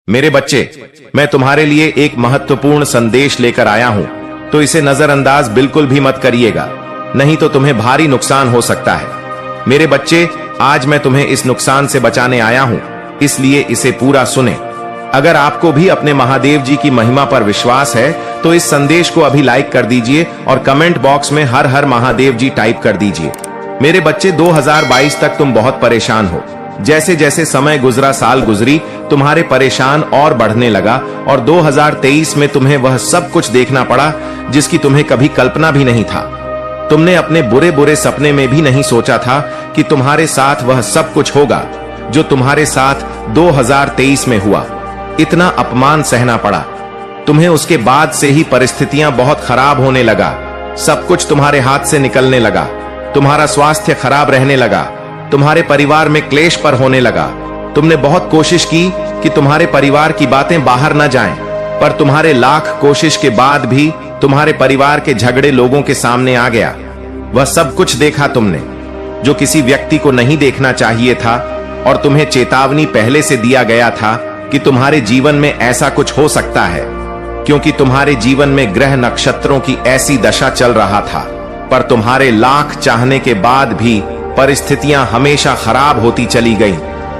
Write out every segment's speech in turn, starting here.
मेरे बच्चे, मैं तुम्हारे लिए एक महत्वपूर्ण संदेश लेकर आया हूं, तो इसे नजरअंदाज बिल्कुल भी मत करिएगा, नहीं तो तुम्हें भारी नुकसान हो सकता है। मेरे बच्चे, आज मैं तुम्हें इस नुकसान से बचाने आया हूं, इसलिए इसे पूरा सुने। अगर आपको भी अपने महादेव जी की महिमा पर विश्वास है तो इस संदेश को अभी लाइक कर दीजिए और कमेंट बॉक्स में हर हर महादेव जी टाइप कर दीजिए। मेरे बच्चे, 2022 तक तुम बहुत परेशान हो। जैसे जैसे समय गुजरा, साल गुजरी, तुम्हारे परेशान और बढ़ने लगा और 2023 में तुम्हें वह सब कुछ देखना पड़ा जिसकी तुम्हें कभी कल्पना भी नहीं था। तुमने अपने बुरे बुरे सपने में भी नहीं सोचा था कि तुम्हारे साथ वह सब कुछ होगा जो तुम्हारे साथ 2023 में हुआ। इतना अपमान सहना पड़ा तुम्हें, उसके बाद से ही परिस्थितियां बहुत खराब होने लगा, सब कुछ तुम्हारे हाथ से निकलने लगा, तुम्हारा स्वास्थ्य खराब रहने लगा, तुम्हारे परिवार में क्लेश पर होने लगा। तुमने बहुत कोशिश की कि तुम्हारे परिवार की बातें बाहर न जाएं, पर तुम्हारे लाख कोशिश के बाद भी तुम्हारे परिवार के झगड़े लोगों के सामने आ गया। वह सब कुछ देखा तुमने जो किसी व्यक्ति को नहीं देखना चाहिए था, और तुम्हें चेतावनी पहले से दिया गया था कि तुम्हारे जीवन में ऐसा कुछ हो सकता है, क्योंकि तुम्हारे जीवन में ग्रह नक्षत्रों की ऐसी दशा चल रहा था। पर तुम्हारे लाख चाहने के बाद भी परिस्थितियां हमेशा खराब होती चली गईं।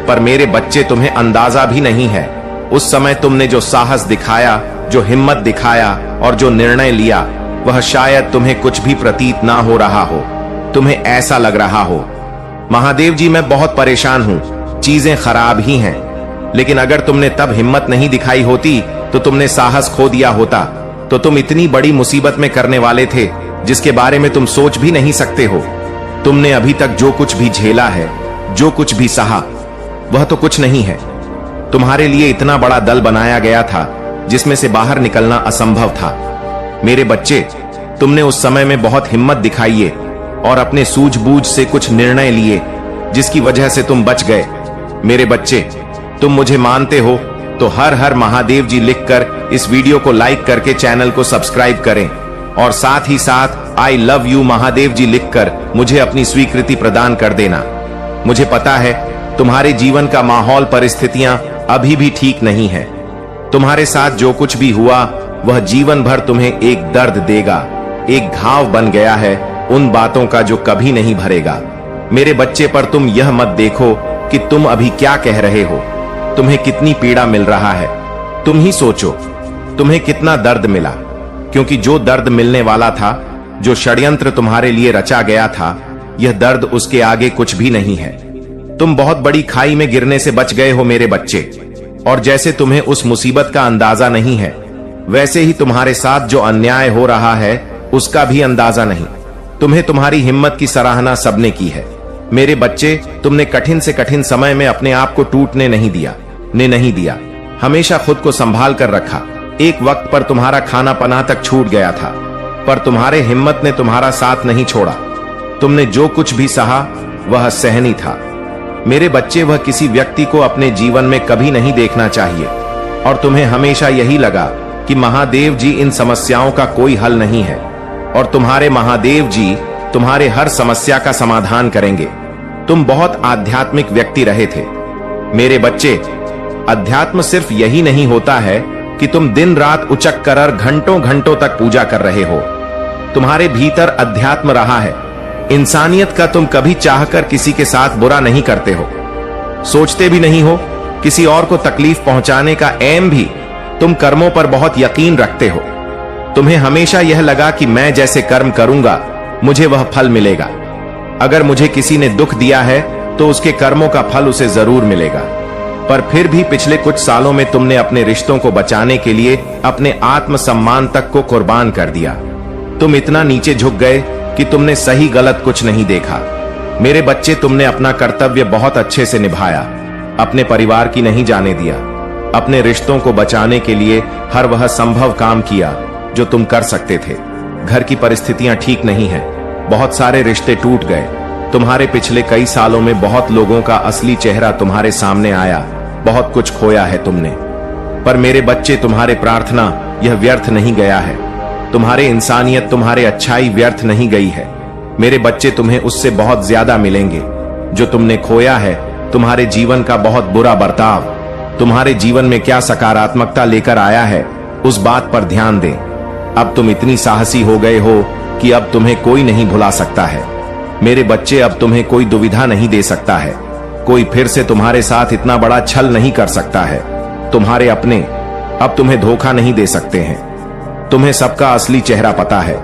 पर मेरे बच्चे, तुम्हें अंदाजा भी नहीं है, उस समय तुमने जो साहस दिखाया, जो हिम्मत दिखाया और जो निर्णय लिया, वह शायद तुम्हें कुछ भी प्रतीत ना हो रहा हो। तुम्हें ऐसा लग रहा हो, महादेव जी मैं बहुत परेशान हूं, चीजें खराब ही हैं। लेकिन अगर तुमने तब हिम्मत नहीं दिखाई होती तो तुमने साहस खो दिया होता, तो तुम इतनी बड़ी मुसीबत में करने वाले थे जिसके बारे में तुम सोच भी नहीं सकते हो। तुमने अभी तक जो कुछ भी झेला है, जो कुछ भी सहा, वह तो कुछ नहीं है। तुम्हारे लिए इतना बड़ा दल बनाया गया था जिसमें से बाहर निकलना असंभव था। मेरे बच्चे, तुमने उस समय में बहुत हिम्मत दिखाई और अपने सूझबूझ से कुछ निर्णय लिए जिसकी वजह से तुम बच गए। मेरे बच्चे, तुम मुझे मानते हो तो हर हर महादेव जी लिखकर इस वीडियो को लाइक करके चैनल को सब्सक्राइब करें, और साथ ही साथ आई लव यू महादेव जी लिखकर मुझे अपनी स्वीकृति प्रदान कर देना। मुझे पता है तुम्हारे जीवन का माहौल, परिस्थितियां अभी भी ठीक नहीं है। तुम्हारे साथ जो कुछ भी हुआ वह जीवन भर तुम्हें एक दर्द देगा, एक घाव बन गया है उन बातों का जो कभी नहीं भरेगा। मेरे बच्चे, पर तुम यह मत देखो कि तुम अभी क्या कह रहे हो, तुम्हें कितनी पीड़ा मिल रहा है। तुम ही सोचो तुम्हें कितना दर्द मिला, क्योंकि जो दर्द मिलने वाला था, जो षड्यंत्र तुम्हारे लिए रचा गया था, यह दर्द उसके आगे कुछ भी नहीं है। तुम बहुत बड़ी खाई में गिरने से बच गए हो मेरे बच्चे, और जैसे तुम्हें उस मुसीबत का अंदाजा नहीं है, वैसे ही तुम्हारे साथ जो अन्याय हो रहा है उसका भी अंदाजा नहीं। तुम्हें तुम्हारी हिम्मत की सराहना सबने की है। मेरे बच्चे, तुमने कठिन से कठिन समय में अपने आप को टूटने नहीं दिया, हमेशा खुद को संभाल कर रखा। एक वक्त पर तुम्हारा खाना पना तक छूट गया था, पर तुम्हारे हिम्मत ने तुम्हारा साथ नहीं छोड़ा। तुमने जो कुछ भी सहा वह सहनीय था। मेरे बच्चे, वह किसी व्यक्ति को अपने जीवन में कभी नहीं देखना चाहिए, और तुम्हें हमेशा यही लगा कि महादेव जी इन समस्याओं का कोई हल नहीं है, और तुम्हारे महादेव जी तुम्हारे हर समस्या का समाधान करेंगे। तुम बहुत आध्यात्मिक व्यक्ति रहे थे। मेरे बच्चे, अध्यात्म सिर्फ यही नहीं होता है कि तुम दिन रात उचक कर घंटों घंटों तक पूजा कर रहे हो। तुम्हारे भीतर अध्यात्म रहा है। इंसानियत का तुम कभी चाहकर किसी के साथ बुरा नहीं करते हो, सोचते भी नहीं हो। किसी और को तकलीफ पहुंचाने का एम भी, तुम कर्मों पर बहुत यकीन रखते हो। तुम्हें हमेशा यह लगा कि मैं जैसे कर्म करूंगा मुझे वह फल मिलेगा। अगर मुझे किसी ने दुख दिया है तो उसके कर्मों का फल उसे जरूर मिलेगा। पर फिर भी पिछले कुछ सालों में तुमने अपने रिश्तों को बचाने के लिए अपने आत्मसम्मान तक को कुर्बान कर दिया। तुम इतना नीचे झुक गए कि तुमने सही गलत कुछ नहीं देखा। मेरे बच्चे, तुमने अपना कर्तव्य बहुत अच्छे से निभाया, अपने परिवार की नहीं जाने दिया, अपने रिश्तों को बचाने के लिए हर वह संभव काम किया जो तुम कर सकते थे। घर की परिस्थितियां ठीक नहीं है, बहुत सारे रिश्ते टूट गए। तुम्हारे पिछले कई सालों में बहुत लोगों का असली चेहरा तुम्हारे सामने आया, बहुत कुछ खोया है तुमने। पर मेरे बच्चे, तुम्हारे प्रार्थना यह व्यर्थ नहीं गया है, तुम्हारे इंसानियत, तुम्हारे अच्छाई व्यर्थ नहीं गई है। मेरे बच्चे, तुम्हें उससे बहुत ज्यादा मिलेंगे। जो तुमने खोया है, तुम्हारे जीवन का बहुत बुरा बर्ताव, तुम्हारे जीवन में क्या सकारात्मकता लेकर आया है, उस बात पर ध्यान दें। अब तुम इतनी साहसी हो गए हो कि अब तुम्हें कोई नहीं भुला सकता है। मेरे बच्चे, अब तुम्हें कोई दुविधा नहीं दे सकता है। कोई फिर से तुम्हारे साथ इतना बड़ा छल नहीं कर सकता है। तुम्हारे अपने अब तुम्हें धोखा नहीं दे सकते हैं। तुम्हें सबका असली चेहरा पता है,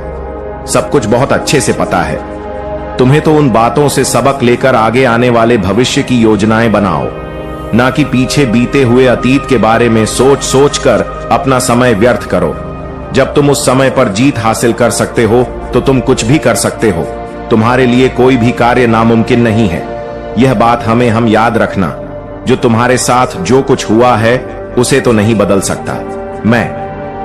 सब कुछ बहुत अच्छे से पता है। तुम्हें तो उन बातों से सबक लेकर आगे आने वाले भविष्य की योजनाएं बनाओ, ना कि पीछे बीते हुए अतीत के बारे में सोच सोच कर अपना समय व्यर्थ करो। जब तुम उस समय पर जीत हासिल कर सकते हो तो तुम कुछ भी कर सकते हो। तुम्हारे लिए कोई भी कार्य नामुमकिन नहीं है। यह बात हम याद रखना। जो तुम्हारे साथ जो कुछ हुआ है उसे तो नहीं बदल सकता मैं,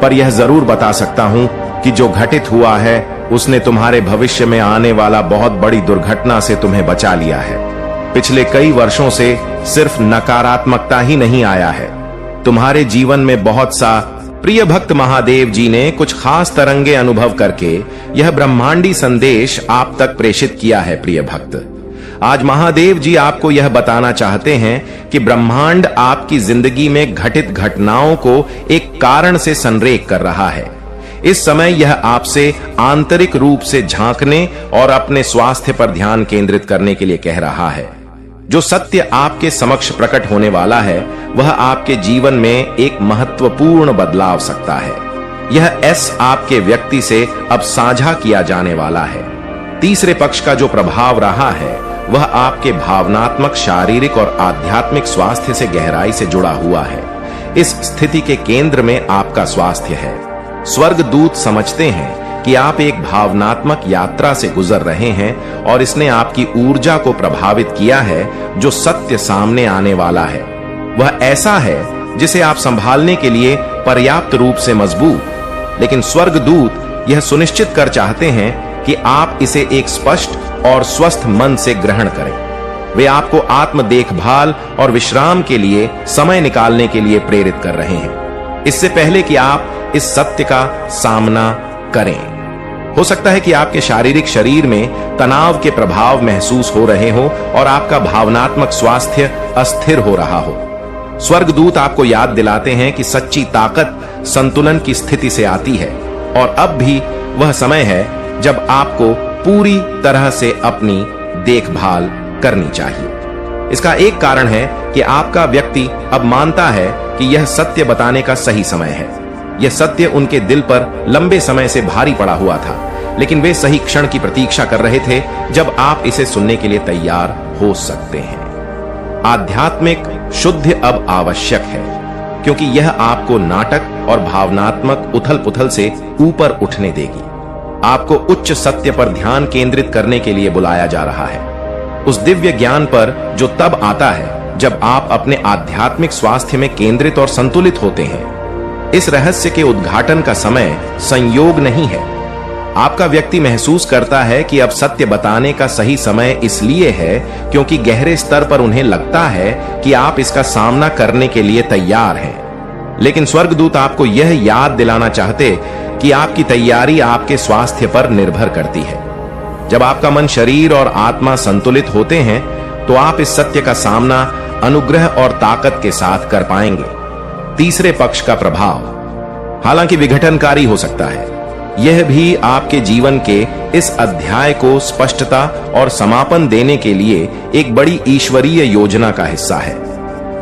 पर यह जरूर बता सकता हूं कि जो घटित हुआ है उसने तुम्हारे भविष्य में आने वाला बहुत बड़ी दुर्घटना से तुम्हें बचा लिया है। पिछले कई वर्षों से सिर्फ नकारात्मकता ही नहीं आया है, तुम्हारे जीवन में बहुत सा प्रिय भक्त महादेव जी ने कुछ खास तरंगे अनुभव करके यह ब्रह्मांडी संदेश आप तक प्रेषित किया है। प्रिय भक्त, आज महादेव जी आपको यह बताना चाहते हैं कि ब्रह्मांड आपकी जिंदगी में घटित घटनाओं को एक कारण से संरेख कर रहा है। इस समय यह आपसे आंतरिक रूप से झांकने और अपने स्वास्थ्य पर ध्यान केंद्रित करने के लिए कह रहा है। जो सत्य आपके समक्ष प्रकट होने वाला है वह आपके जीवन में एक महत्वपूर्ण बदलाव सकता है। यह एस आपके व्यक्ति से अब साझा किया जाने वाला है। तीसरे पक्ष का जो प्रभाव रहा है वह आपके भावनात्मक, शारीरिक और आध्यात्मिक स्वास्थ्य से गहराई से जुड़ा हुआ है। इस स्थिति के केंद्र में आपका स्वास्थ्य है। स्वर्गदूत समझते हैं कि आप एक भावनात्मक यात्रा से गुजर रहे हैं और इसने आपकी ऊर्जा को प्रभावित किया है। जो सत्य सामने आने वाला है वह ऐसा है जिसे आप संभालने के लिए पर्याप्त रूप से मजबूत, लेकिन स्वर्गदूत यह सुनिश्चित कर चाहते हैं कि आप इसे एक स्पष्ट और स्वस्थ मन से ग्रहण करें। वे आपको आत्म देखभाल और विश्राम के लिए समय निकालने के लिए प्रेरित कर रहे हैं, इससे पहले कि आप इस सत्य का सामना करें। हो सकता है कि आपके शारीरिक शरीर में तनाव के प्रभाव महसूस हो रहे हो और आपका भावनात्मक स्वास्थ्य अस्थिर हो रहा हो। स्वर्गदूत आपको याद दिलाते हैं कि सच्ची ताकत संतुलन की स्थिति से आती है और अब भी वह समय है जब आपको पूरी तरह से अपनी देखभाल करनी चाहिए। इसका एक कारण है कि आपका व्यक्ति अब मानता है कि यह सत्य बताने का सही समय है। यह सत्य उनके दिल पर लंबे समय से भारी पड़ा हुआ था, लेकिन वे सही क्षण की प्रतीक्षा कर रहे थे जब आप इसे सुनने के लिए तैयार हो सकते हैं। आध्यात्मिक शुद्धि अब आवश्यक है, क्योंकि यह आपको नाटक और भावनात्मक उथल पुथल से ऊपर उठने देगी। आपको उच्च सत्य पर ध्यान केंद्रित करने के लिए बुलाया जा रहा है, उस दिव्य ज्ञान पर जो तब आता है जब आप अपने आध्यात्मिक स्वास्थ्य में केंद्रित और संतुलित होते हैं। इस रहस्य के उद्घाटन का समय संयोग नहीं है। आपका व्यक्ति महसूस करता है कि अब सत्य बताने का सही समय इसलिए है क्योंकि गहरे स्तर पर उन्हें लगता है कि आप इसका सामना करने के लिए तैयार हैं। लेकिन स्वर्गदूत आपको यह याद दिलाना चाहते कि आपकी तैयारी आपके स्वास्थ्य पर निर्भर करती है। जब आपका मन, शरीर और आत्मा संतुलित होते हैं तो आप इस सत्य का सामना अनुग्रह और ताकत के साथ कर पाएंगे। तीसरे पक्ष का प्रभाव हालांकि विघटनकारी हो सकता है, यह भी आपके जीवन के इस अध्याय को स्पष्टता और समापन देने के लिए एक बड़ी ईश्वरीय योजना का हिस्सा है।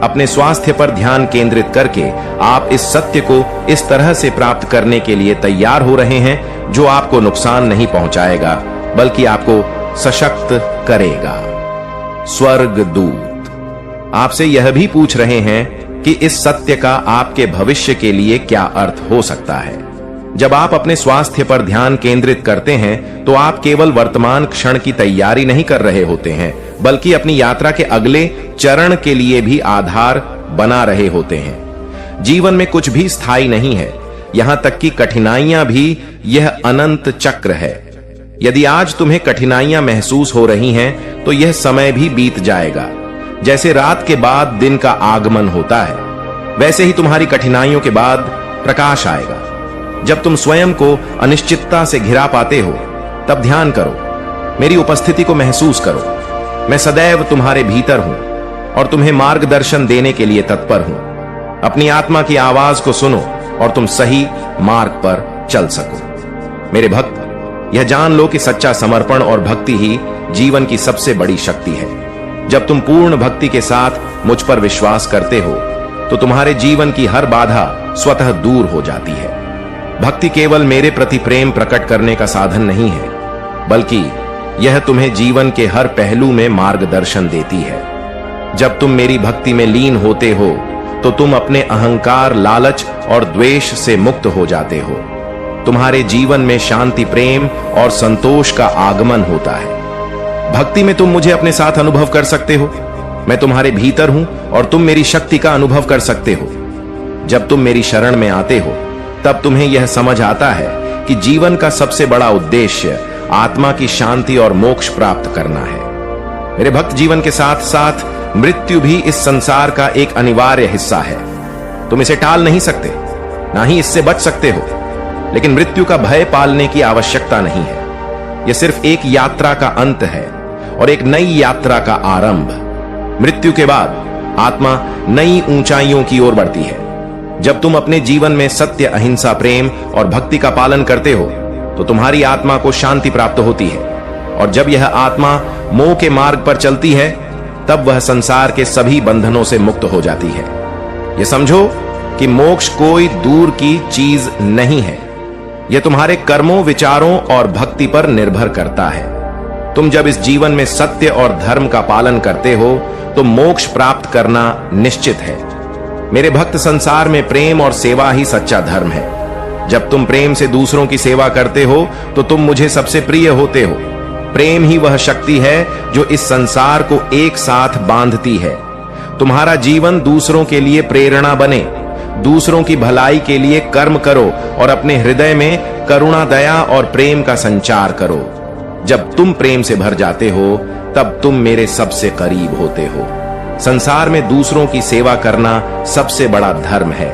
अपने स्वास्थ्य पर ध्यान केंद्रित करके आप इस सत्य को इस तरह से प्राप्त करने के लिए तैयार हो रहे हैं जो आपको नुकसान नहीं पहुंचाएगा बल्कि आपको सशक्त करेगा। स्वर्गदूत आपसे यह भी पूछ रहे हैं कि इस सत्य का आपके भविष्य के लिए क्या अर्थ हो सकता है। जब आप अपने स्वास्थ्य पर ध्यान केंद्रित करते हैं तो आप केवल वर्तमान क्षण की तैयारी नहीं कर रहे होते हैं बल्कि अपनी यात्रा के अगले चरण के लिए भी आधार बना रहे होते हैं। जीवन में कुछ भी स्थायी नहीं है, यहां तक कि कठिनाइयां भी यह अनंत चक्र है। यदि आज तुम्हें कठिनाइयां महसूस हो रही हैं तो यह समय भी बीत जाएगा। जैसे रात के बाद दिन का आगमन होता है वैसे ही तुम्हारी कठिनाइयों के बाद प्रकाश आएगा। जब तुम स्वयं को अनिश्चितता से घिरा पाते हो तब ध्यान करो, मेरी उपस्थिति को महसूस करो। मैं सदैव तुम्हारे भीतर हूं और तुम्हें मार्गदर्शन देने के लिए तत्पर हूं। अपनी आत्मा की आवाज को सुनो और तुम सही मार्ग पर चल सको। मेरे भक्त, यह जान लो कि सच्चा समर्पण और भक्ति ही जीवन की सबसे बड़ी शक्ति है। जब तुम पूर्ण भक्ति के साथ मुझ पर विश्वास करते हो तो तुम्हारे जीवन की हर बाधा स्वतः दूर हो जाती है। भक्ति केवल मेरे प्रति प्रेम प्रकट करने का साधन नहीं है, बल्कि यह तुम्हें जीवन के हर पहलू में मार्गदर्शन देती है। जब तुम मेरी भक्ति में लीन होते हो तो तुम अपने अहंकार, लालच और द्वेष से मुक्त हो जाते हो। तुम्हारे जीवन में शांति, प्रेम और संतोष का आगमन होता है। भक्ति में तुम मुझे अपने साथ अनुभव कर सकते हो। मैं तुम्हारे भीतर हूं और तुम मेरी शक्ति का अनुभव कर सकते हो। जब तुम मेरी शरण में आते हो तब तुम्हें यह समझ आता है कि जीवन का सबसे बड़ा उद्देश्य आत्मा की शांति और मोक्ष प्राप्त करना है। मेरे भक्त, जीवन के साथ साथ मृत्यु भी इस संसार का एक अनिवार्य हिस्सा है। तुम इसे टाल नहीं सकते, ना ही इससे बच सकते हो, लेकिन मृत्यु का भय पालने की आवश्यकता नहीं है। यह सिर्फ एक यात्रा का अंत है और एक नई यात्रा का आरंभ। मृत्यु के बाद आत्मा नई ऊंचाइयों की ओर बढ़ती है। जब तुम अपने जीवन में सत्य, अहिंसा, प्रेम और भक्ति का पालन करते हो तो तुम्हारी आत्मा को शांति प्राप्त होती है, और जब यह आत्मा मोह के मार्ग पर चलती है तब वह संसार के सभी बंधनों से मुक्त हो जाती है। यह समझो कि मोक्ष कोई दूर की चीज नहीं है। यह तुम्हारे कर्मों, विचारों और भक्ति पर निर्भर करता है। तुम जब इस जीवन में सत्य और धर्म का पालन करते हो तो मोक्ष प्राप्त करना निश्चित है। मेरे भक्त, संसार में प्रेम और सेवा ही सच्चा धर्म है। जब तुम प्रेम से दूसरों की सेवा करते हो तो तुम मुझे सबसे प्रिय होते हो। प्रेम ही वह शक्ति है जो इस संसार को एक साथ बांधती है। तुम्हारा जीवन दूसरों के लिए प्रेरणा बने। दूसरों की भलाई के लिए कर्म करो और अपने हृदय में करुणा, दया और प्रेम का संचार करो। जब तुम प्रेम से भर जाते हो तब तुम मेरे सबसे करीब होते हो। संसार में दूसरों की सेवा करना सबसे बड़ा धर्म है।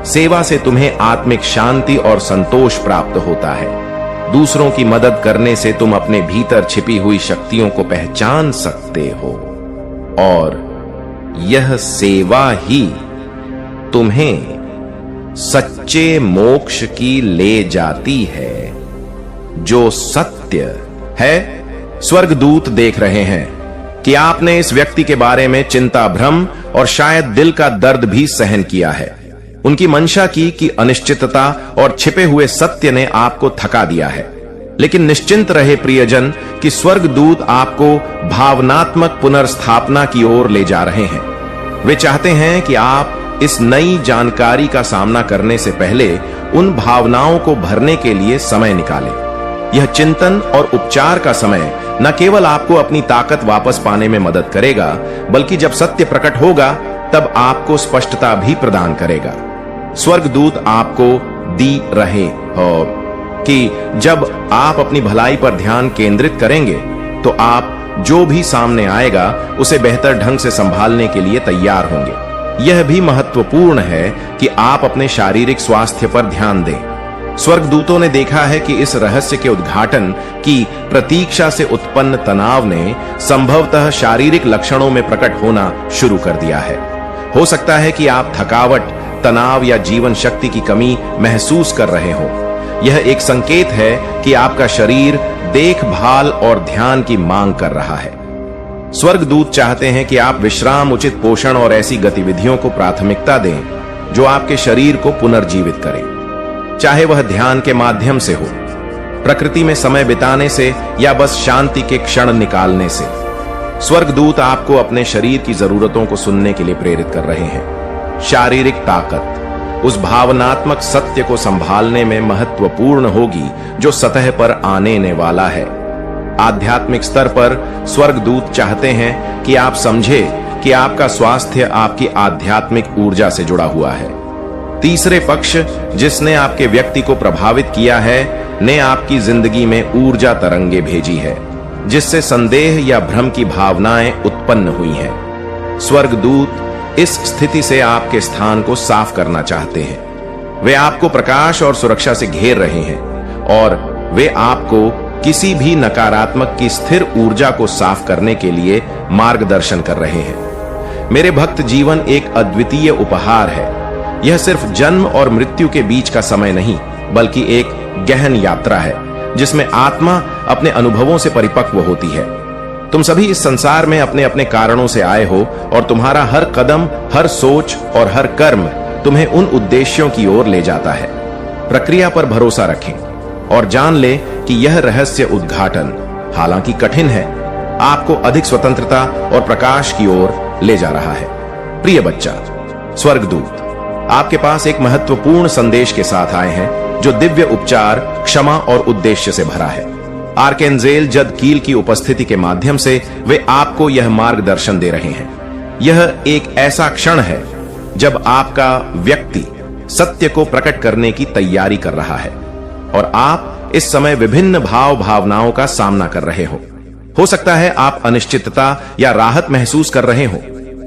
सेवा से तुम्हें आत्मिक शांति और संतोष प्राप्त होता है। दूसरों की मदद करने से तुम अपने भीतर छिपी हुई शक्तियों को पहचान सकते हो, और यह सेवा ही तुम्हें सच्चे मोक्ष की ले जाती है। जो सत्य है, स्वर्गदूत देख रहे हैं कि आपने इस व्यक्ति के बारे में चिंता, भ्रम और शायद दिल का दर्द भी सहन किया है। उनकी मंशा की कि अनिश्चितता और छिपे हुए सत्य ने आपको थका दिया है। लेकिन निश्चिंत रहे प्रियजन कि स्वर्गदूत आपको भावनात्मक पुनर्स्थापना की ओर ले जा रहे हैं। वे चाहते हैं कि आप इस नई जानकारी का सामना करने से पहले उन भावनाओं को भरने के लिए समय निकालें। यह चिंतन और उपचार का समय न केवल आपको अपनी ताकत वापस पाने में मदद करेगा, बल्कि जब सत्य प्रकट होगा तब आपको स्पष्टता भी प्रदान करेगा। स्वर्गदूत आपको दी रहे हो कि जब आप अपनी भलाई पर ध्यान केंद्रित करेंगे तो आप जो भी सामने आएगा उसे बेहतर ढंग से संभालने के लिए तैयार होंगे। यह भी महत्वपूर्ण है कि आप अपने शारीरिक स्वास्थ्य पर ध्यान दें। स्वर्गदूतों ने देखा है कि इस रहस्य के उद्घाटन की प्रतीक्षा से उत्पन्न तनाव ने संभवतः शारीरिक लक्षणों में प्रकट होना शुरू कर दिया है। हो सकता है कि आप थकावट, तनाव या जीवन शक्ति की कमी महसूस कर रहे हो। यह एक संकेत है कि आपका शरीर देखभाल और ध्यान की मांग कर रहा है। स्वर्गदूत चाहते हैं कि आप विश्राम, उचित पोषण और ऐसी गतिविधियों को प्राथमिकता दें जो आपके शरीर को पुनर्जीवित करें, चाहे वह ध्यान के माध्यम से हो, प्रकृति में समय बिताने से या बस शांति के क्षण निकालने से। स्वर्गदूत आपको अपने शरीर की जरूरतों को सुनने के लिए प्रेरित कर रहे हैं। शारीरिक ताकत उस भावनात्मक सत्य को संभालने में महत्वपूर्ण होगी जो सतह पर आने वाला है। आध्यात्मिक स्तर पर स्वर्गदूत चाहते हैं कि आप समझे कि आपका स्वास्थ्य आपकी आध्यात्मिक ऊर्जा से जुड़ा हुआ है। तीसरे पक्ष जिसने आपके व्यक्ति को प्रभावित किया है ने आपकी जिंदगी में ऊर्जा तरंगे भेजी है जिससे संदेह या भ्रम की भावनाएं उत्पन्न हुई हैं। स्वर्गदूत इस स्थिति से आपके स्थान को साफ करना चाहते हैं। वे आपको प्रकाश और सुरक्षा से घेर रहे हैं और वे आपको किसी भी नकारात्मक की स्थिर ऊर्जा को साफ करने के लिए मार्गदर्शन कर रहे हैं। मेरे भक्त, जीवन एक अद्वितीय उपहार है यह सिर्फ जन्म और मृत्यु के बीच का समय नहीं, बल्कि एक गहन यात्रा है जिसमें आत्मा अपने अनुभवों से परिपक्व होती है। तुम सभी इस संसार में अपने अपने कारणों से आए हो और तुम्हारा हर कदम, हर सोच और हर कर्म तुम्हें उन उद्देश्यों की ओर ले जाता है। प्रक्रिया पर भरोसा रखें और जान ले कि यह रहस्य उद्घाटन, हालांकि कठिन है, आपको अधिक स्वतंत्रता और प्रकाश की ओर ले जा रहा है। प्रिय बच्चा, स्वर्गदूत आपके पास एक महत्वपूर्ण संदेश के साथ आए हैं जो दिव्य उपचार, क्षमा और उद्देश्य से भरा है। आर्केंजेल जदकील की उपस्थिति के माध्यम से वे आपको यह मार्गदर्शन दे रहे हैं। यह एक ऐसा क्षण है जब आपका व्यक्ति सत्य को प्रकट करने की तैयारी कर रहा है और आप इस समय विभिन्न भावनाओं का सामना कर रहे हो सकता है आप अनिश्चितता या राहत महसूस कर रहे हो।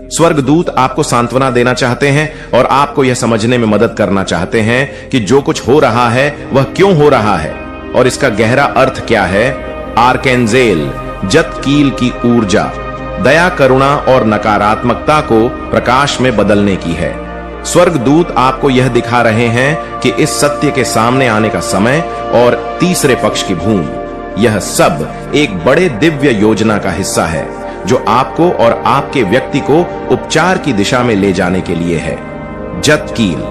स्वर्गदूत आपको सांत्वना देना चाहते हैं और आपको यह समझने में मदद करना चाहते हैं कि जो कुछ हो रहा है वह क्यों हो रहा है और इसका गहरा अर्थ क्या है। आर्केंजेल जदकील की ऊर्जा दया, करुणा और नकारात्मकता को प्रकाश में बदलने की है। स्वर्गदूत आपको यह दिखा रहे हैं कि इस सत्य के सामने आने का समय और तीसरे पक्ष की भूमि, यह सब एक बड़े दिव्य योजना का हिस्सा है जो आपको और आपके व्यक्ति को उपचार की दिशा में ले जाने के लिए है। जदकील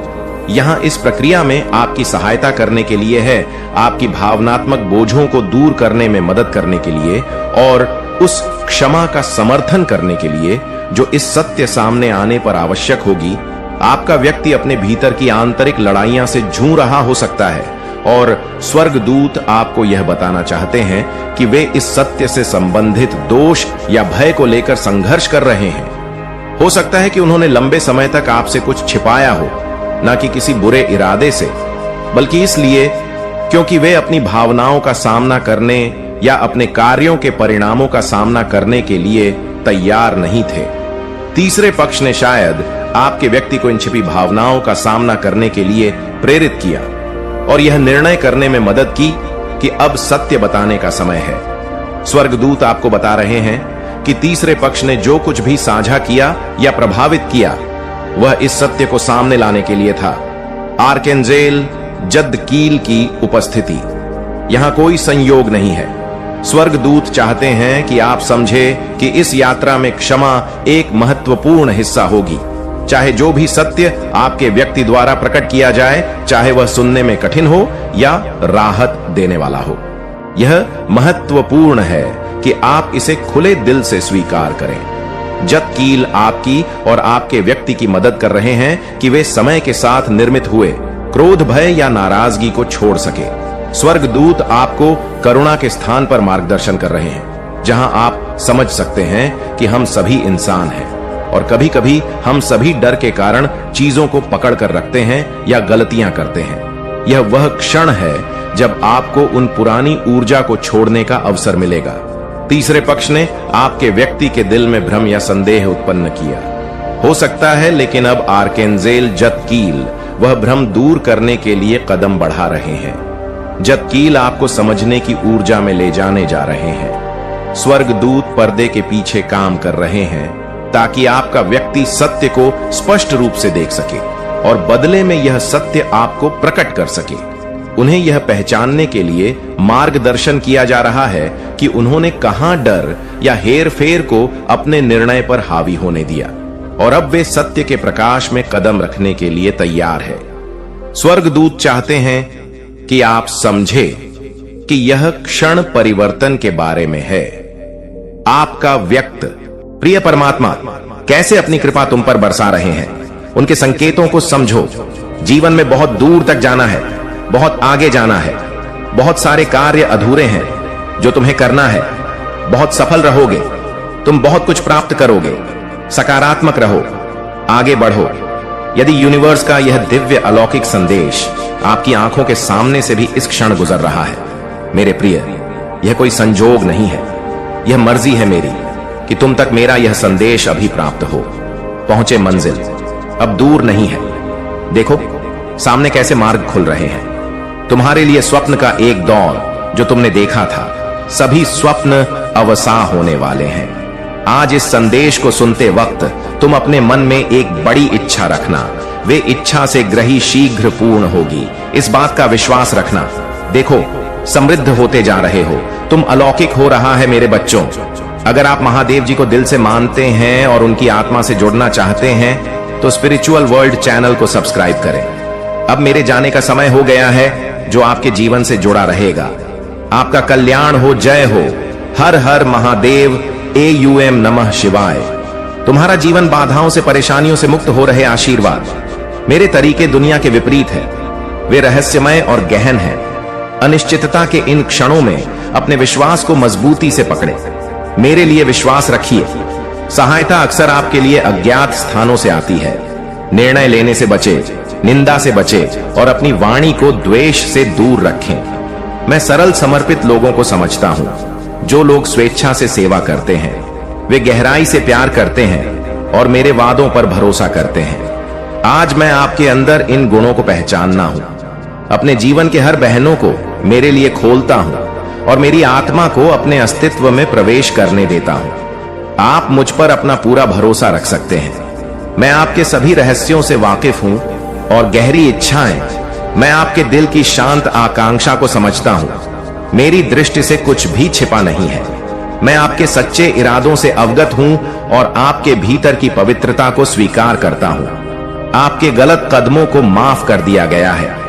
यहां इस प्रक्रिया में आपकी सहायता करने के लिए है, आपकी भावनात्मक बोझों को दूर करने में मदद करने के लिए और उस क्षमा का समर्थन करने के लिए जो इस सत्य सामने आने पर आवश्यक होगी। आपका व्यक्ति अपने भीतर की आंतरिक लड़ाइयां से जूझ रहा हो सकता है और स्वर्गदूत आपको यह बताना चाहते हैं कि वे इस सत्य से संबंधित दोष या भय को लेकर संघर्ष कर रहे हैं। हो सकता है कि उन्होंने लंबे समय तक आपसे कुछ छिपाया हो, न कि किसी बुरे इरादे से, बल्कि इसलिए क्योंकि वे अपनी भावनाओं का सामना करने या अपने कार्यों के परिणामों का सामना करने के लिए तैयार नहीं थे। तीसरे पक्ष ने शायद आपके व्यक्ति को इन छिपी भावनाओं का सामना करने के लिए प्रेरित किया और यह निर्णय करने में मदद की कि अब सत्य बताने का समय है। स्वर्गदूत आपको बता रहे हैं कि तीसरे पक्ष ने जो कुछ भी साझा किया या प्रभावित किया वह इस सत्य को सामने लाने के लिए था। आर्केंजेल जदकील की उपस्थिति यहां कोई संयोग नहीं है। स्वर्गदूत चाहते हैं कि आप समझे कि इस यात्रा में क्षमा एक महत्वपूर्ण हिस्सा होगी, चाहे जो भी सत्य आपके व्यक्ति द्वारा प्रकट किया जाए, चाहे वह सुनने में कठिन हो या राहत देने वाला हो। यह महत्वपूर्ण है कि आप इसे खुले दिल से स्वीकार करें। जदकील आपकी और आपके व्यक्ति की मदद कर रहे हैं कि वे समय के साथ निर्मित हुए क्रोध, भय या नाराजगी को छोड़ सके। स्वर्गदूत आपको करुणा के स्थान पर मार्गदर्शन कर रहे हैं, जहां आप समझ सकते हैं कि हम सभी इंसान हैं और कभी कभी हम सभी डर के कारण चीजों को पकड़ कर रखते हैं या गलतियां करते हैं। यह वह क्षण है जब आपको उन पुरानी ऊर्जा को छोड़ने का अवसर मिलेगा। तीसरे पक्ष ने आपके व्यक्ति के दिल में भ्रम या संदेह उत्पन्न किया हो सकता है, लेकिन अब आर्केंजेल जदकील वह भ्रम दूर करने के लिए कदम बढ़ा रहे हैं। जदकील आपको समझने की ऊर्जा में ले जाने जा रहे हैं। स्वर्गदूत पर्दे के पीछे काम कर रहे हैं ताकि आपका व्यक्ति सत्य को स्पष्ट रूप से देख सके और बदले में यह सत्य आपको प्रकट कर सके। उन्हें यह पहचानने के लिए मार्गदर्शन किया जा रहा है कि उन्होंने कहां डर या हेरफेर को अपने निर्णय पर हावी होने दिया और अब वे सत्य के प्रकाश में कदम रखने के लिए तैयार है। स्वर्गदूत चाहते हैं कि आप समझे कि यह क्षण परिवर्तन के बारे में है। आपका व्यक्ति, प्रिय परमात्मा, कैसे अपनी कृपा तुम पर बरसा रहे हैं। उनके संकेतों को समझो। जीवन में बहुत दूर तक जाना है, बहुत आगे जाना है, बहुत सारे कार्य अधूरे हैं जो तुम्हें करना है। बहुत सफल रहोगे, तुम बहुत कुछ प्राप्त करोगे। सकारात्मक रहो, आगे बढ़ो। यदि यूनिवर्स का यह दिव्य अलौकिक संदेश आपकी आंखों के सामने से भी इस क्षण गुजर रहा है, मेरे प्रिय, यह कोई संजोग नहीं है, यह मर्जी है मेरी कि तुम तक मेरा यह संदेश अभी प्राप्त हो। पहुंचे मंजिल अब दूर नहीं है। देखो सामने कैसे मार्ग खुल रहे हैं। तुम्हारे लिए स्वप्न का एक दौर जो तुमने देखा था, सभी स्वप्न अवसाह होने वाले हैं। आज इस संदेश को सुनते वक्त तुम अपने मन में एक बड़ी इच्छा रखना, वे इच्छा से ग्रही शीघ्र पूर्ण होगी। इस बात का विश्वास रखना। देखो, समृद्ध होते जा रहे हो, तुम अलौकिक हो रहा है मेरे बच्चों। अगर आप महादेव जी को दिल से मानते हैं और उनकी आत्मा से जुड़ना चाहते हैं तो स्पिरिचुअल वर्ल्ड चैनल को सब्सक्राइब करें। अब मेरे जाने का समय हो गया है, जो आपके जीवन से जुड़ा रहेगा। आपका कल्याण हो, जय हो। हर हर महादेव, AUM नमः शिवाय। तुम्हारा जीवन बाधाओं से, परेशानियों से मुक्त हो रहे आशीर्वाद। मेरे तरीके दुनिया के विपरीत है, वे रहस्यमय और गहन हैं। अनिश्चितता के इन क्षणों में अपने विश्वास को मजबूती से पकड़े। मेरे लिए विश्वास रखिए। सहायता अक्सर आपके लिए अज्ञात स्थानों से आती है। निर्णय लेने से बचे, निंदा से बचे और अपनी वाणी को द्वेष से दूर रखें। मैं सरल समर्पित लोगों को समझता हूं। जो लोग स्वेच्छा से सेवा करते हैं, वे गहराई से प्यार करते हैं और मेरे वादों पर भरोसा करते हैं। आज मैं आपके अंदर इन गुणों को पहचानना हूं। अपने जीवन के हर बहनों को मेरे लिए खोलता हूं और मेरी आत्मा को अपने अस्तित्व में प्रवेश करने देता हूं। आप मुझ पर अपना पूरा भरोसा रख सकते हैं। मैं आपके सभी रहस्यों से वाकिफ हूं और गहरी इच्छाएं, मैं आपके दिल की शांत आकांक्षा को समझता हूं। मेरी दृष्टि से कुछ भी छिपा नहीं है। मैं आपके सच्चे इरादों से अवगत हूं और आपके भीतर की पवित्रता को स्वीकार करता हूं। आपके गलत कदमों को माफ कर दिया गया है।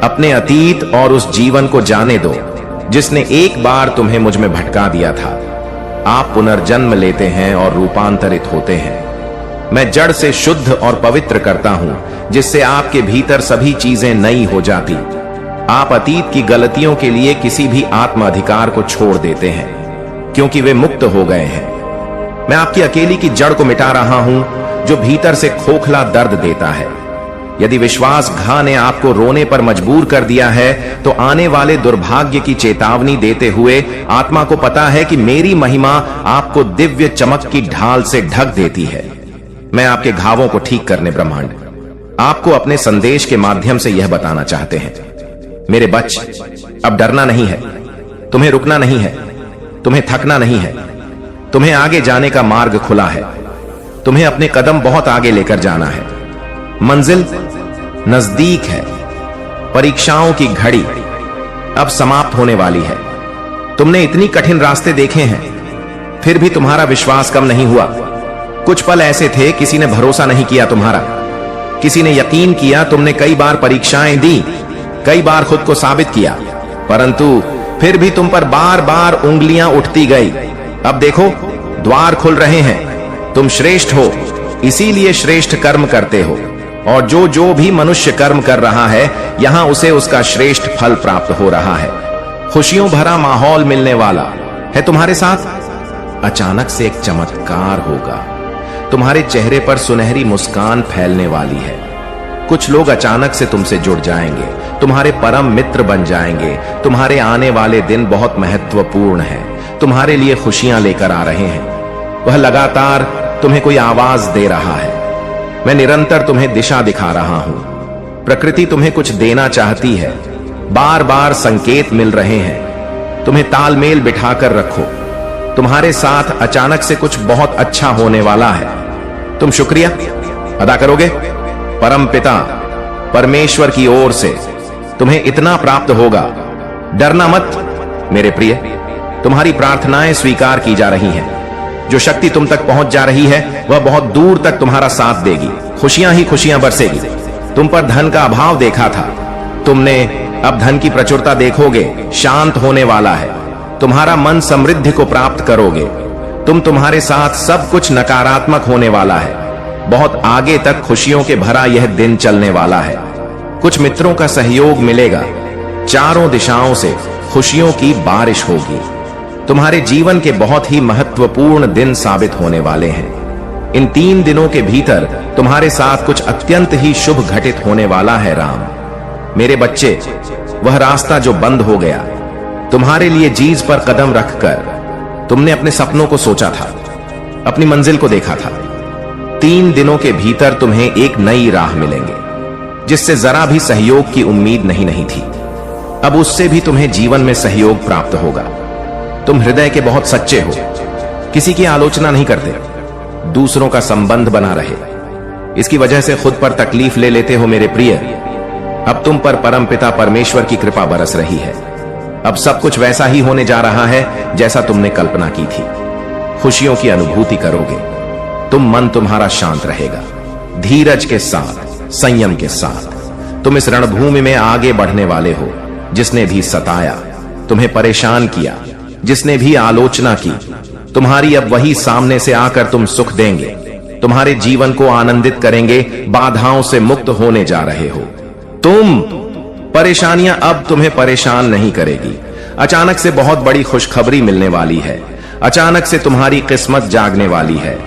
अपने अतीत और उस जीवन को जाने दो जिसने एक बार तुम्हें मुझ में भटका दिया था। आप पुनर्जन्म लेते हैं और रूपांतरित होते हैं। मैं जड़ से शुद्ध और पवित्र करता हूं, जिससे आपके भीतर सभी चीजें नई हो जाती। आप अतीत की गलतियों के लिए किसी भी आत्म अधिकार को छोड़ देते हैं, क्योंकि वे मुक्त हो गए हैं। मैं आपकी अकेली की जड़ को मिटा रहा हूं, जो भीतर से खोखला दर्द देता है। यदि विश्वासघात ने आपको रोने पर मजबूर कर दिया है, तो आने वाले दुर्भाग्य की चेतावनी देते हुए आत्मा को पता है कि मेरी महिमा आपको दिव्य चमक की ढाल से ढक देती है। मैं आपके घावों को ठीक करने ब्रह्मांड आपको अपने संदेश के माध्यम से यह बताना चाहते हैं। मेरे बच्चे, अब डरना नहीं है, तुम्हें रुकना नहीं है, तुम्हें थकना नहीं है। तुम्हें आगे जाने का मार्ग खुला है। तुम्हें अपने कदम बहुत आगे लेकर जाना है। मंजिल नजदीक है। परीक्षाओं की घड़ी अब समाप्त होने वाली है। तुमने इतनी कठिन रास्ते देखे हैं, फिर भी तुम्हारा विश्वास कम नहीं हुआ। कुछ पल ऐसे थे, किसी ने भरोसा नहीं किया तुम्हारा, किसी ने यकीन किया। तुमने कई बार परीक्षाएं दी, कई बार खुद को साबित किया, परंतु फिर भी तुम पर बार बार उंगलियां उठती गई। अब देखो, द्वार खुल रहे हैं। तुम श्रेष्ठ हो, इसीलिए श्रेष्ठ कर्म करते हो। और जो जो भी मनुष्य कर्म कर रहा है, यहां उसे उसका श्रेष्ठ फल प्राप्त हो रहा है। खुशियों भरा माहौल मिलने वाला है तुम्हारे साथ। अचानक से एक चमत्कार होगा। तुम्हारे चेहरे पर सुनहरी मुस्कान फैलने वाली है। कुछ लोग अचानक से तुमसे जुड़ जाएंगे, तुम्हारे परम मित्र बन जाएंगे। तुम्हारे आने वाले दिन बहुत महत्वपूर्ण हैं। तुम्हारे लिए खुशियां लेकर आ रहे हैं। वह लगातार तुम्हें कोई आवाज दे रहा है। मैं निरंतर तुम्हें दिशा दिखा रहा हूं। प्रकृति तुम्हें कुछ देना चाहती है। बार बार संकेत मिल रहे हैं। तुम्हें तालमेल बिठाकर रखो। तुम्हारे साथ अचानक से कुछ बहुत अच्छा होने वाला है। तुम शुक्रिया अदा करोगे। परम पिता परमेश्वर की ओर से तुम्हें इतना प्राप्त होगा। डरना मत मेरे प्रिय, तुम्हारी प्रार्थनाएं स्वीकार की जा रही हैं। जो शक्ति तुम तक पहुंच जा रही है, वह बहुत दूर तक तुम्हारा साथ देगी। खुशियां ही खुशियां बरसेगी। तुम पर धन का अभाव देखा था, तुमने अब धन की प्रचुरता देखोगे। शांत होने वाला है। तुम्हारा मन समृद्धि को प्राप्त करोगे। तुम्हारे साथ सब कुछ नकारात्मक होने वाला है। बहुत आगे तक खुशियों के भरा यह दिन चलने वाला है। कुछ मित्रों का सहयोग मिलेगा। चारों दिशाओं से खुशियों की बारिश होगी। तुम्हारे जीवन के बहुत ही महत्वपूर्ण दिन साबित होने वाले हैं। इन 3 दिनों के भीतर तुम्हारे साथ कुछ अत्यंत ही शुभ घटित होने वाला है। राम, मेरे बच्चे, वह रास्ता जो बंद हो गया, तुम्हारे लिए जीज पर कदम रखकर तुमने अपने सपनों को सोचा था, अपनी मंजिल को देखा था। 3 दिनों के भीतर तुम्हें एक नई राह मिलेंगे, जिससे जरा भी सहयोग की उम्मीद नहीं थी। अब उससे भी तुम्हें जीवन में सहयोग प्राप्त होगा। तुम हृदय के बहुत सच्चे हो, किसी की आलोचना नहीं करते, दूसरों का संबंध बना रहे। इसकी वजह से खुद पर तकलीफ ले लेते हो मेरे प्रिय। अब तुम पर परमपिता परमेश्वर की कृपा बरस रही है। अब सब कुछ वैसा ही होने जा रहा है जैसा तुमने कल्पना की थी। खुशियों की अनुभूति करोगे। मन तुम्हारा शांत रहेगा, धीरज के साथ, संयम के साथ। तुम इस रणभूमि में आगे बढ़ने वाले हो। जिसने भी सताया, तुम्हें परेशान किया, जिसने भी आलोचना की, तुम्हारी अब वही सामने से आकर तुम सुख देंगे, तुम्हारे जीवन को आनंदित करेंगे, बाधाओं से मुक्त होने जा रहे हो तुम। परेशानियां अब तुम्हें परेशान नहीं करेगी। अचानक से बहुत बड़ी खुशखबरी मिलने वाली है। अचानक से तुम्हारी किस्मत जागने वाली है।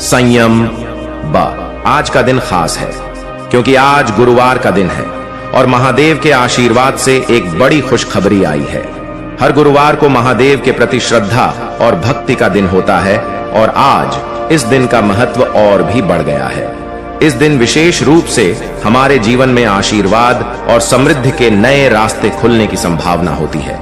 संयम आज का दिन खास है क्योंकि आज गुरुवार का दिन है और महादेव के आशीर्वाद से एक बड़ी खुशखबरी आई है। हर गुरुवार को महादेव के प्रति श्रद्धा और भक्ति का दिन होता है और आज इस दिन का महत्व और भी बढ़ गया है। इस दिन विशेष रूप से हमारे जीवन में आशीर्वाद और समृद्धि के नए रास्ते खुलने की संभावना होती है।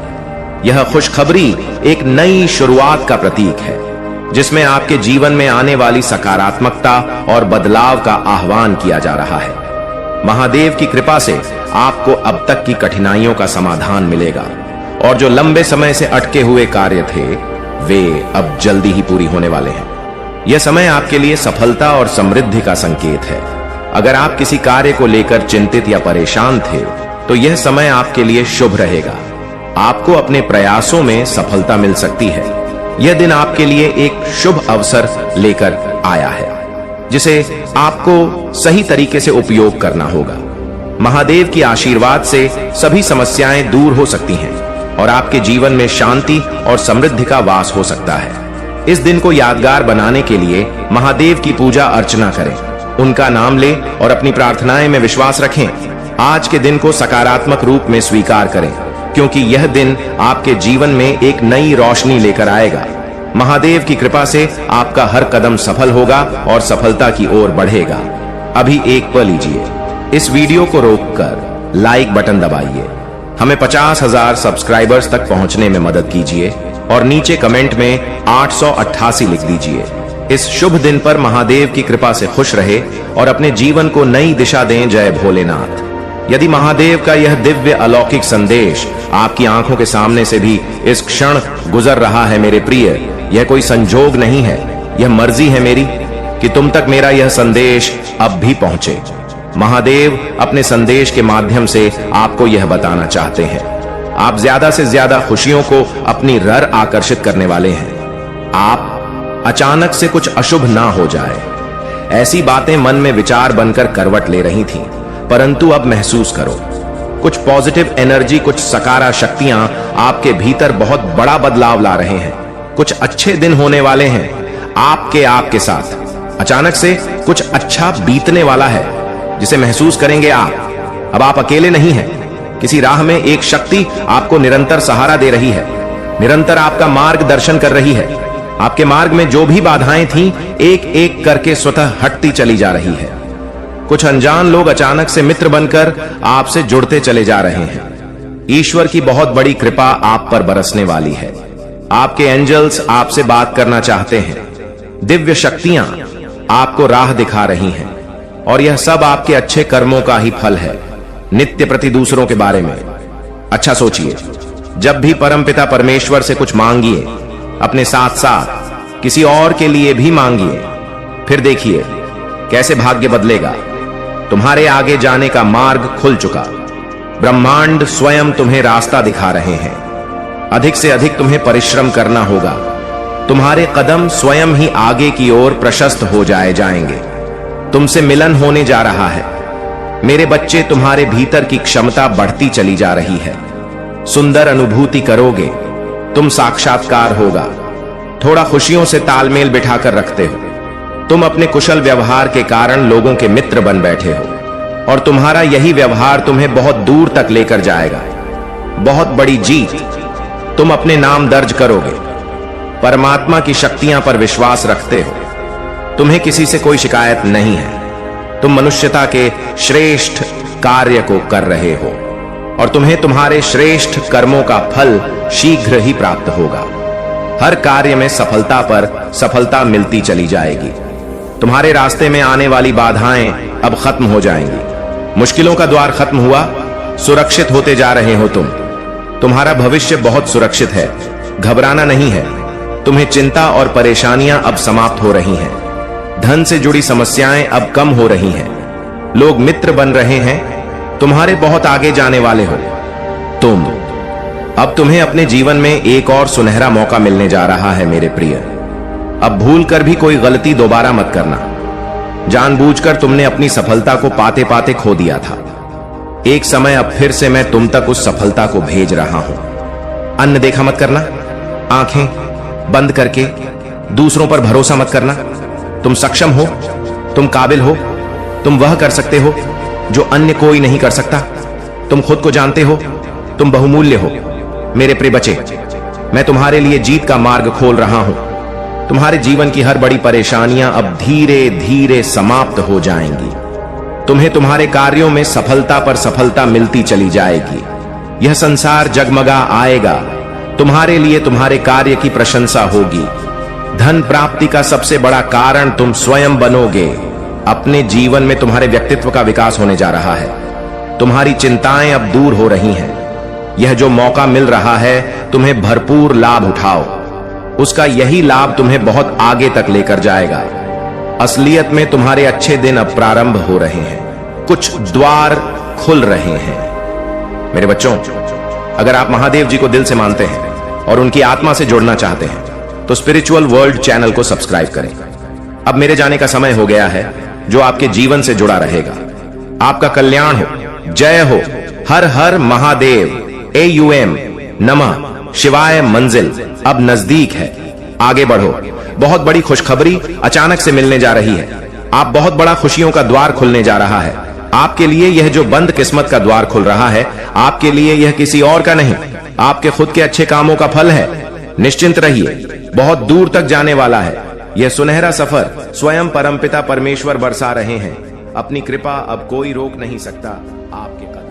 यह खुशखबरी एक नई शुरुआत का प्रतीक है जिसमें आपके जीवन में आने वाली सकारात्मकता और बदलाव का आह्वान किया जा रहा है। महादेव की कृपा से आपको अब तक की कठिनाइयों का समाधान मिलेगा और जो लंबे समय से अटके हुए कार्य थे वे अब जल्दी ही पूरी होने वाले हैं। यह समय आपके लिए सफलता और समृद्धि का संकेत है। अगर आप किसी कार्य को लेकर चिंतित या परेशान थे तो यह समय आपके लिए शुभ रहेगा। आपको अपने प्रयासों में सफलता मिल सकती है। यह दिन आपके लिए एक शुभ अवसर लेकर आया है जिसे आपको सही तरीके से उपयोग करना होगा। महादेव की आशीर्वाद से सभी समस्याएं दूर हो सकती हैं और आपके जीवन में शांति और समृद्धि का वास हो सकता है। इस दिन को यादगार बनाने के लिए महादेव की पूजा अर्चना करें, उनका नाम ले और अपनी प्रार्थनाएं में विश्वास रखें। आज के दिन को सकारात्मक रूप में स्वीकार करें क्योंकि यह दिन आपके जीवन में एक नई रोशनी लेकर आएगा। महादेव की कृपा से आपका हर कदम सफल होगा और सफलता की ओर बढ़ेगा। अभी एक पल लीजिए, इस वीडियो को रोककर लाइक बटन दबाइए, हमें 50,000 सब्सक्राइबर्स तक पहुंचने में मदद कीजिए और नीचे कमेंट में 888 लिख दीजिए। इस शुभ दिन पर महादेव की कृपा से खुश रहे और अपने जीवन को नई दिशा दें। जय भोलेनाथ। यदि महादेव का यह दिव्य अलौकिक संदेश आपकी आंखों के सामने से भी इस क्षण गुजर रहा है मेरे प्रिय, यह कोई संजोग नहीं है, यह मर्जी है मेरी कि तुम तक मेरा यह संदेश अब भी पहुंचे। महादेव अपने संदेश के माध्यम से आपको यह बताना चाहते हैं। आप ज्यादा से ज्यादा खुशियों को अपनी रर आकर्षित करने वाले हैं। आप अचानक से कुछ अशुभ ना हो जाए, ऐसी बातें मन में विचार बनकर करवट ले रही थीं, परंतु अब महसूस करो कुछ पॉजिटिव एनर्जी, कुछ सकारात्मक शक्तियां आपके भीतर बहुत बड़ा बदलाव ला रहे हैं। कुछ अच्छे दिन होने वाले हैं आपके साथ। अचानक से कुछ अच्छा बीतने वाला है जिसे महसूस करेंगे आप। अब आप अकेले नहीं हैं। किसी राह में एक शक्ति आपको निरंतर सहारा दे रही है, निरंतर आपका मार्गदर्शन कर रही है। आपके मार्ग में जो भी बाधाएं थीं, एक एक करके स्वतः हटती चली जा रही है। कुछ अनजान लोग अचानक से मित्र बनकर आपसे जुड़ते चले जा रहे हैं। ईश्वर की बहुत बड़ी कृपा आप पर बरसने वाली है। आपके एंजल्स आपसे बात करना चाहते हैं। दिव्य शक्तियां आपको राह दिखा रही हैं और यह सब आपके अच्छे कर्मों का ही फल है। नित्य प्रति दूसरों के बारे में अच्छा सोचिए। जब भी परमपिता परमेश्वर से कुछ मांगिए, अपने साथ साथ किसी और के लिए भी मांगिए। फिर देखिए कैसे भाग्य बदलेगा। तुम्हारे आगे जाने का मार्ग खुल चुका। ब्रह्मांड स्वयं तुम्हें रास्ता दिखा रहे हैं। अधिक से अधिक तुम्हें परिश्रम करना होगा। तुम्हारे कदम स्वयं ही आगे की ओर प्रशस्त हो जाएंगे। तुमसे मिलन होने जा रहा है मेरे बच्चे। तुम्हारे भीतर की क्षमता बढ़ती चली जा रही है। सुंदर अनुभूति करोगे। तुम साक्षात्कार होगा। थोड़ा खुशियों से तालमेल बिठाकर रखते हो। तुम अपने कुशल व्यवहार के कारण लोगों के मित्र बन बैठे हो और तुम्हारा यही व्यवहार तुम्हें बहुत दूर तक लेकर जाएगा। बहुत बड़ी जीत तुम अपने नाम दर्ज करोगे। परमात्मा की शक्तियां पर विश्वास रखते हो। तुम्हें किसी से कोई शिकायत नहीं है। तुम मनुष्यता के श्रेष्ठ कार्य को कर रहे हो और तुम्हें तुम्हारे श्रेष्ठ कर्मों का फल शीघ्र ही प्राप्त होगा। हर कार्य में सफलता पर सफलता मिलती चली जाएगी। तुम्हारे रास्ते में आने वाली बाधाएं अब खत्म हो जाएंगी। मुश्किलों का द्वार खत्म हुआ, सुरक्षित होते जा रहे हो तुम। तुम्हारा भविष्य बहुत सुरक्षित है, घबराना नहीं है। तुम्हें चिंता और परेशानियां अब समाप्त हो रही हैं। धन से जुड़ी समस्याएं अब कम हो रही हैं। लोग मित्र बन रहे हैं। तुम्हारे बहुत आगे जाने वाले हो तुम। अब तुम्हें अपने जीवन में एक और सुनहरा मौका मिलने जा रहा है मेरे प्रिय। अब भूल कर भी कोई गलती दोबारा मत करना। जानबूझकर तुमने अपनी सफलता को पाते पाते खो दिया था। एक समय अब फिर से मैं तुम तक उस सफलता को भेज रहा हूं। अन्न देखा मत करना, आंखें बंद करके दूसरों पर भरोसा मत करना। तुम सक्षम हो, तुम काबिल हो, तुम वह कर सकते हो जो अन्य कोई नहीं कर सकता। तुम खुद को जानते हो, तुम बहुमूल्य हो। मेरे प्रिय बच्चे, मैं तुम्हारे लिए जीत का मार्ग खोल रहा हूं। तुम्हारे जीवन की हर बड़ी परेशानियां अब धीरे धीरे समाप्त हो जाएंगी। तुम्हें तुम्हारे कार्यों में सफलता पर सफलता मिलती चली जाएगी। यह संसार जगमगा आएगा। तुम्हारे लिए तुम्हारे कार्य की प्रशंसा होगी। धन प्राप्ति का सबसे बड़ा कारण तुम स्वयं बनोगे। अपने जीवन में तुम्हारे व्यक्तित्व का विकास होने जा रहा है। तुम्हारी चिंताएं अब दूर हो रही हैं। यह जो मौका मिल रहा है, तुम्हें भरपूर लाभ उठाओ। उसका यही लाभ तुम्हें बहुत आगे तक लेकर जाएगा। असलियत में तुम्हारे अच्छे दिन अब प्रारंभ हो रहे हैं। कुछ द्वार खुल रहे हैं। मेरे बच्चों, अगर आप महादेव जी को दिल से मानते हैं और उनकी आत्मा से जुड़ना चाहते हैं तो स्पिरिचुअल वर्ल्ड चैनल को सब्सक्राइब करें। अब मेरे जाने का समय हो गया है, जो आपके जीवन से जुड़ा रहेगा। आपका कल्याण हो, जय हो। हर हर महादेव। AUM नमः शिवाय मंजिल अब नजदीक है। आगे बढ़ो। बहुत बड़ी खुशखबरी अचानक से मिलने जा रही है। आप बहुत बड़ा खुशियों का द्वार खुलने जा रहा है। आपके लिए यह जो बंद किस्मत का द्वार खुल रहा है, आपके लिए यह किसी और का नहीं, आपके खुद के अच्छे कामों का फल है। निश्चिंत रहिए, बहुत दूर तक जाने वाला है। यह सुनहरा सफर स्वयं परमपिता परमेश्वर बरसा रहे हैं। अपनी कृपा अब कोई रोक नहीं सकता आपके कदम।